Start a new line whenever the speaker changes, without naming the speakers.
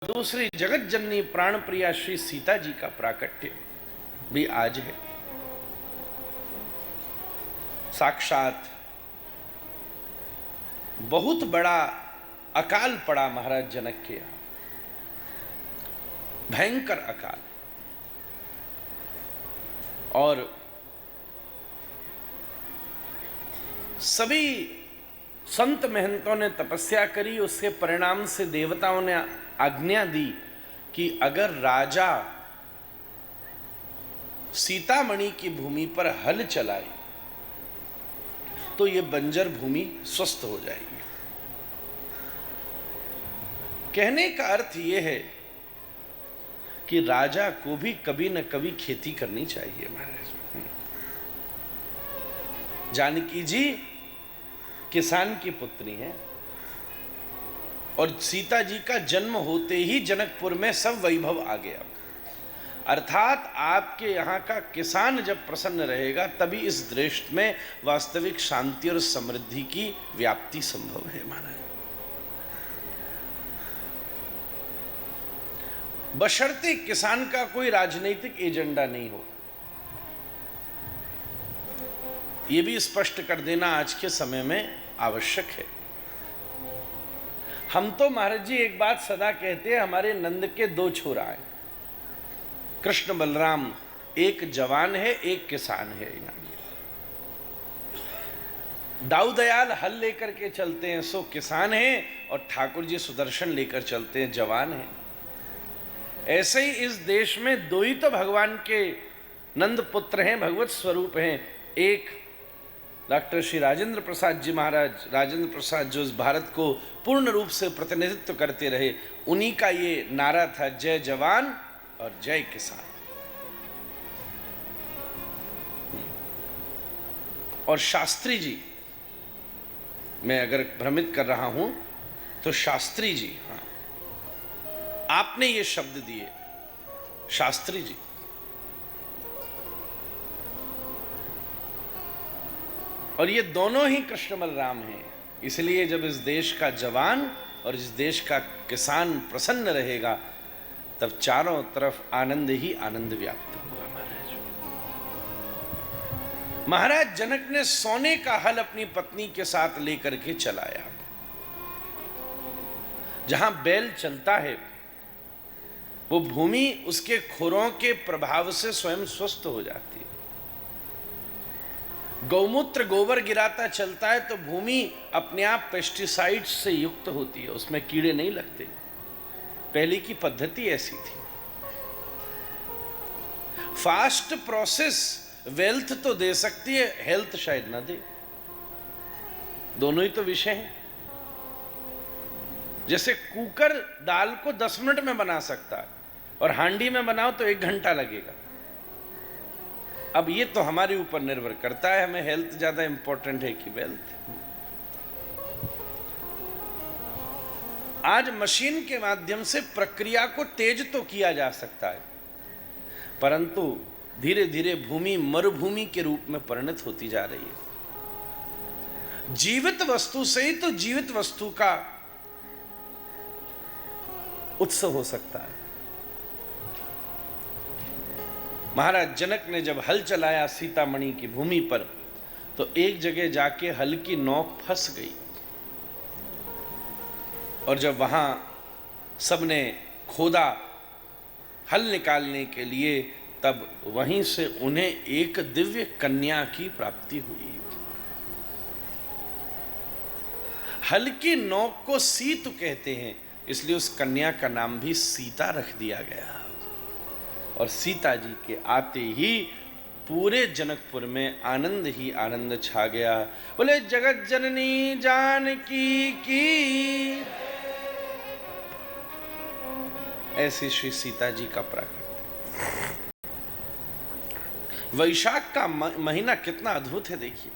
दूसरी जगत जननी प्राण प्रिया श्री सीता जी का प्राकट्य भी आज है। साक्षात बहुत बड़ा अकाल पड़ा महाराज जनक के यहां, भयंकर अकाल। और सभी संत महंतों ने तपस्या करी, उसके परिणाम से देवताओं ने आज्ञा दी कि अगर राजा सीतामणि की भूमि पर हल चलाए तो ये बंजर भूमि स्वस्थ हो जाएगी। कहने का अर्थ यह है कि राजा को भी कभी न कभी खेती करनी चाहिए। महाराज जानकी जी किसान की पुत्री हैं और सीता जी का जन्म होते ही जनकपुर में सब वैभव आ गया। अर्थात आपके यहाँ का किसान जब प्रसन्न रहेगा तभी इस देश में वास्तविक शांति और समृद्धि की व्याप्ति संभव है। महाराज बशर्ते किसान का कोई राजनीतिक एजेंडा नहीं हो, यह भी स्पष्ट कर देना आज के समय में आवश्यक है। हम तो महाराज जी एक बात सदा कहते हैं, हमारे नंद के दो छोरा हैं, कृष्ण बलराम, एक जवान है एक किसान है। दाऊ दयाल हल लेकर के चलते हैं सो किसान है, और ठाकुर जी सुदर्शन लेकर चलते हैं जवान है। ऐसे ही इस देश में दो ही तो भगवान के नंद पुत्र हैं, भगवत स्वरूप हैं। एक डॉक्टर श्री राजेंद्र प्रसाद जी महाराज, राजेंद्र प्रसाद जो इस भारत को पूर्ण रूप से प्रतिनिधित्व करते रहे, उन्हीं का ये नारा था, जय जवान और जय किसान। और शास्त्री जी, मैं अगर भ्रमित कर रहा हूं तो शास्त्री जी, हाँ, आपने ये शब्द दिए, शास्त्री जी। और ये दोनों ही कृष्ण बलराम हैं। इसलिए जब इस देश का जवान और इस देश का किसान प्रसन्न रहेगा तब चारों तरफ आनंद ही आनंद व्याप्त होगा। महाराज जनक ने सोने का हल अपनी पत्नी के साथ लेकर के चलाया। जहां बैल चलता है वो भूमि उसके खुरों के प्रभाव से स्वयं स्वस्थ हो जाती है। गौमूत्र गोबर गिराता चलता है तो भूमि अपने आप पेस्टिसाइड से युक्त होती है, उसमें कीड़े नहीं लगते। पहले की पद्धति ऐसी थी। फास्ट प्रोसेस वेल्थ तो दे सकती है, हेल्थ शायद ना दे। दोनों ही तो विषय हैं। जैसे कुकर दाल को 10 मिनट में बना सकता है और हांडी में बनाओ तो 1 घंटा लगेगा। अब ये तो हमारे ऊपर निर्भर करता है, हमें हेल्थ ज्यादा इंपॉर्टेंट है कि वेल्थ। आज मशीन के माध्यम से प्रक्रिया को तेज तो किया जा सकता है, परंतु धीरे धीरे भूमि मरुभूमि के रूप में परिणत होती जा रही है। जीवित वस्तु से ही तो जीवित वस्तु का उत्सव हो सकता है। महाराज जनक ने जब हल चलाया सीतामणि की भूमि पर तो एक जगह जाके हल की नोक फंस गई, और जब वहां सबने खोदा हल निकालने के लिए तब वहीं से उन्हें एक दिव्य कन्या की प्राप्ति हुई। हल की नोक को सीत कहते हैं, इसलिए उस कन्या का नाम भी सीता रख दिया गया। और सीता जी के आते ही पूरे जनकपुर में आनंद ही आनंद छा गया। बोले जगत जननी जानकी की। ऐसी श्री सीता जी का प्राकट्य। वैशाख का महीना कितना अद्भुत है, देखिए।